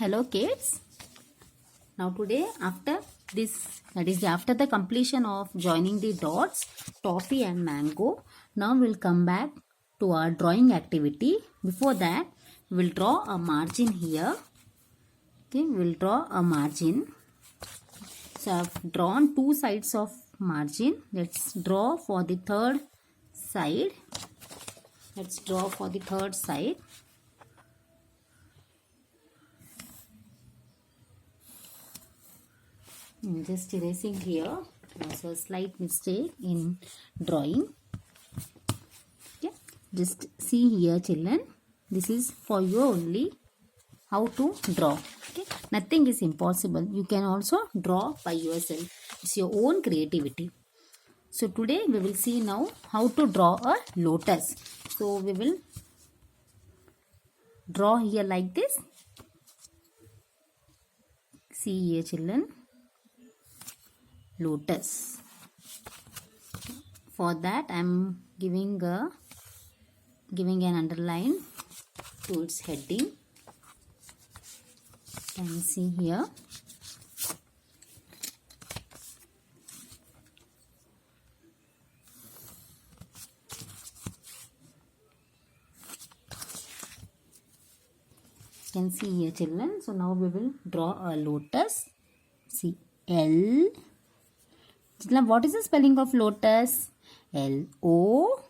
Hello kids. Now today after after the completion of joining the dots, toffee and mango, now we'll come back to our drawing activity. Before that, we'll draw a margin here. Okay, we'll draw a margin. So I've drawn two sides of margin. Let's draw for the third side. Let's draw for the third side. I'm just erasing here. Also a slight mistake in drawing. Okay. Just see here children. This is for you only how to draw. Okay. Nothing is impossible. You can also draw by yourself. It's your own creativity. So today we will see now how to draw a lotus. So we will draw here like this. See here children. Lotus. For that I am giving an underline to its heading. Can you see here? You can see here children. So now we will draw a lotus. See L. Children, what is the spelling of lotus? L-O-T-U-S.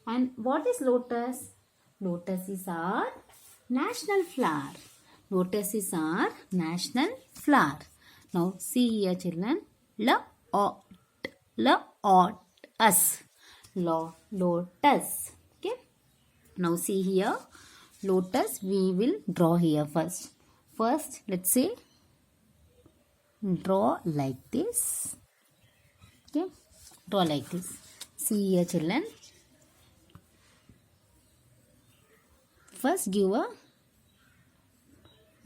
And what is lotus? Lotus is our national flower. Lotus is our national flower. Now see here children. Lotus. Lotus. Okay. Now see here. Lotus we will draw here first. First let's say draw like this. Okay, draw like this. See here children. First give a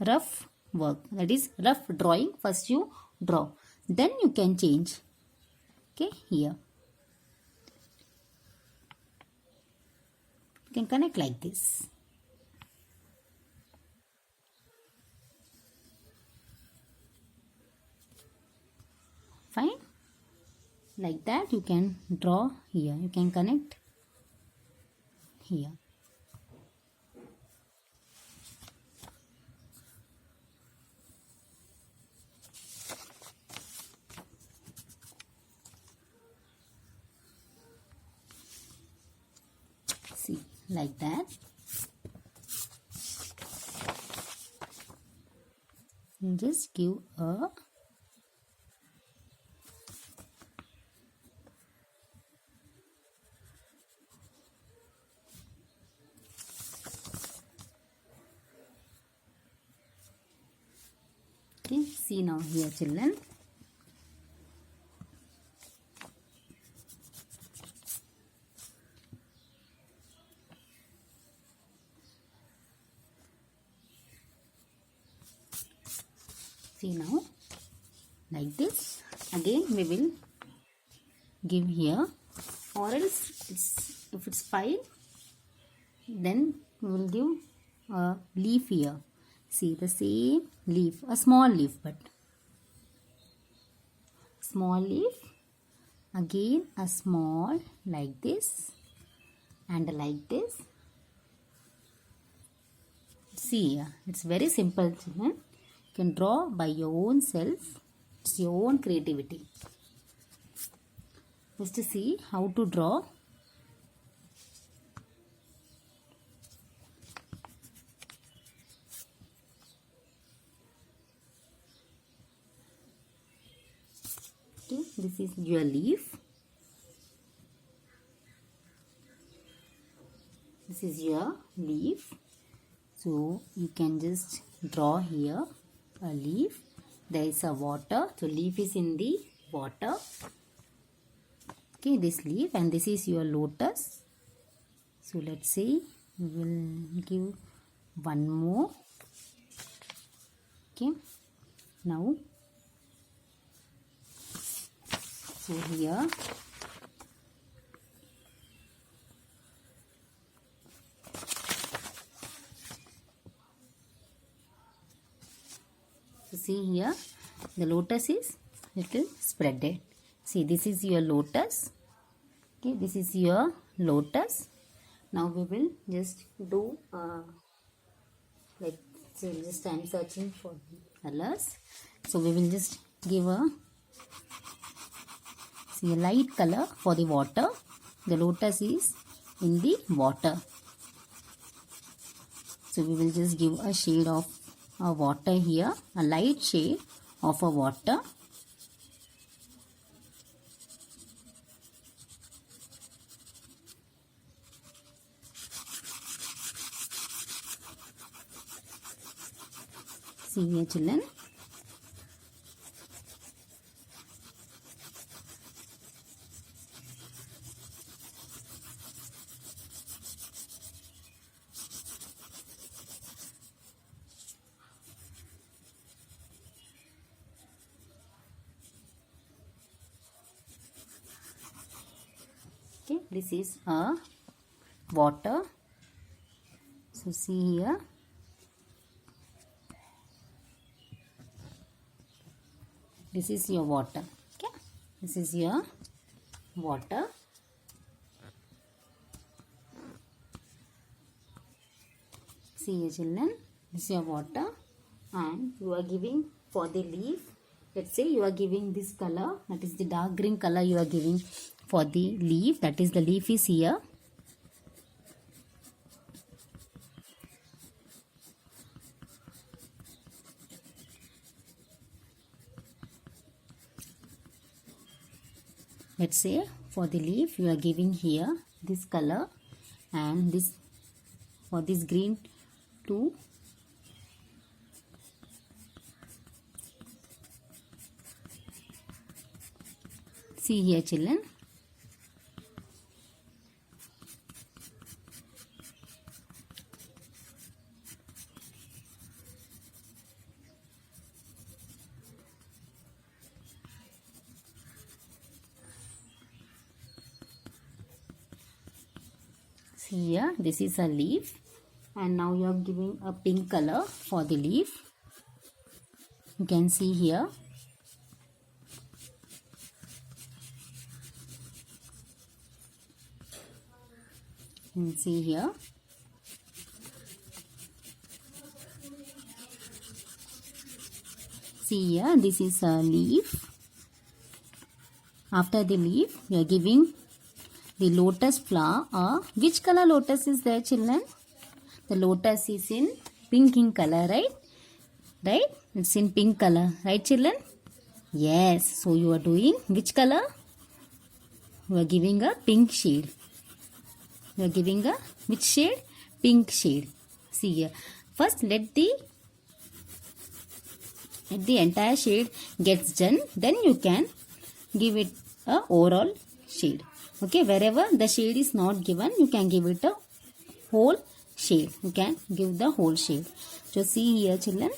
rough work, that is rough drawing. First you draw, then you can change. Okay, here you can connect like this. Fine. Like that you can draw here. You can connect here. See, like that. And just give a okay, see now here children. See now like this. Again we will give here, or else if it's fine then we will give a leaf here. See the same leaf, a small leaf, but small leaf, again a small like this and like this. See here, it's very simple children. You can draw by your own self. It's your own creativity. Just to see how to draw. Okay, this is your leaf. This is your leaf. So you can just draw here a leaf. There is a water. So leaf is in the water. Okay, this leaf, and this is your lotus. So let's see. We will give one more. Okay. Now so here So see here, the lotus is little spreaded. See, this is your lotus. Okay, this is your lotus. Now we will just do like, so just I am searching for colors. So we will just give a light color for the water. The lotus is in the water. So we will just give a shade of a water here, a light shade of a water. See here children. Okay, this is a water. So see here. This is your water. Okay, this is your water. See here children, this is your water, and you are giving for the leaf. Let's say you are giving this color, that is the dark green color you are giving for the leaf, that is the leaf is here. Let's say for the leaf you are giving here this color, and this for this green too. See here children. See here, this is a leaf, and now you are giving a pink color for the leaf. You can see here. You can see here. See here, this is a leaf. After the leaf, you are giving the lotus flower. Which color lotus is there, children? The lotus is in pink in color, right? Right? It's in pink color, right children? Yes. So you are doing which color? You are giving a pink shade. You are giving a which shade? Pink shade. See here. First let the entire shade gets done. Then you can give it a overall shade. Okay, wherever the shade is not given, you can give it a whole shade. You can give the whole shade. So see here children.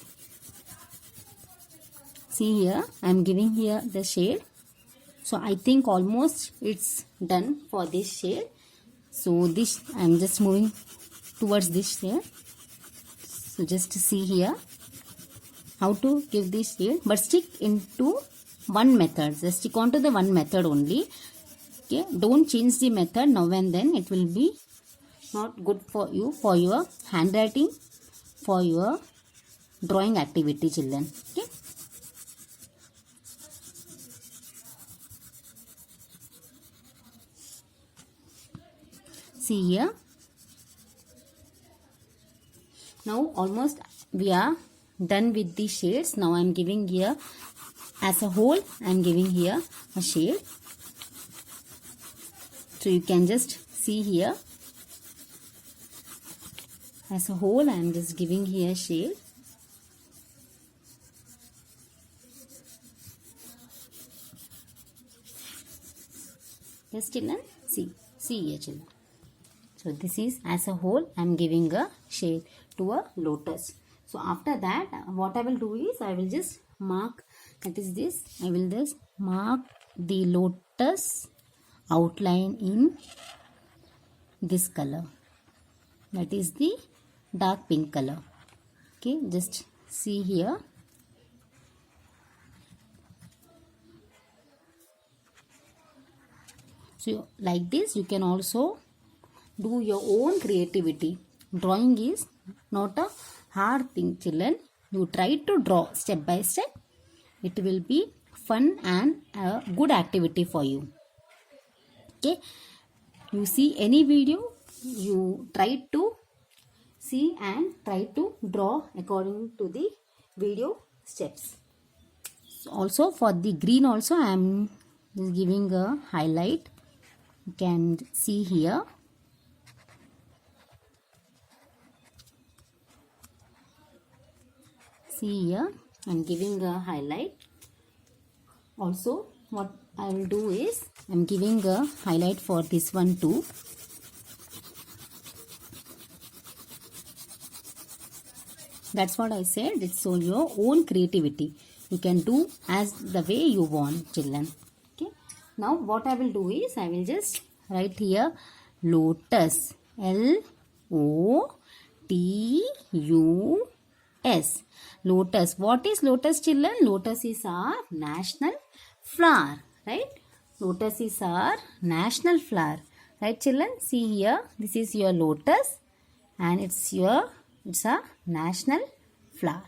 See here, I am giving here the shade. So I think almost it's done for this shade. So this I am just moving towards this shade. So just see here how to give this shade, but stick into one method. Just stick on to the one method only. Okay, don't change the method now and then. It will be not good for you, for your handwriting, for your drawing activity children. Okay. See here. Now almost we are done with the shades. Now I am giving here as a whole, I am giving here a shade. So you can just see here as a whole I am just giving here shade. Yes children, see here children. So this is as a whole I am giving a shade to a lotus. So after that what I will do is I will just mark, that is this, I will just mark the lotus outline in this color, that is the dark pink color. Okay, just see here. So like this you can also do your own creativity. Drawing is not a hard thing, children. You try to draw step by step. It will be fun and a good activity for you. Okay, you see any video, you try to see and try to draw according to the video steps. So also for the green also I am giving a highlight. You can see here. See here, I am giving a highlight. Also what I will do is I am giving a highlight for this one too. That's what I said. It's so your own creativity. You can do as the way you want, children. Okay. Now what I will do is I will just write here Lotus. L-O-T-U-S. Lotus. What is lotus, children? Lotus is our national flower. Right? Lotus is our national flower. Right, children? See here. This is your lotus. And it's a national flower.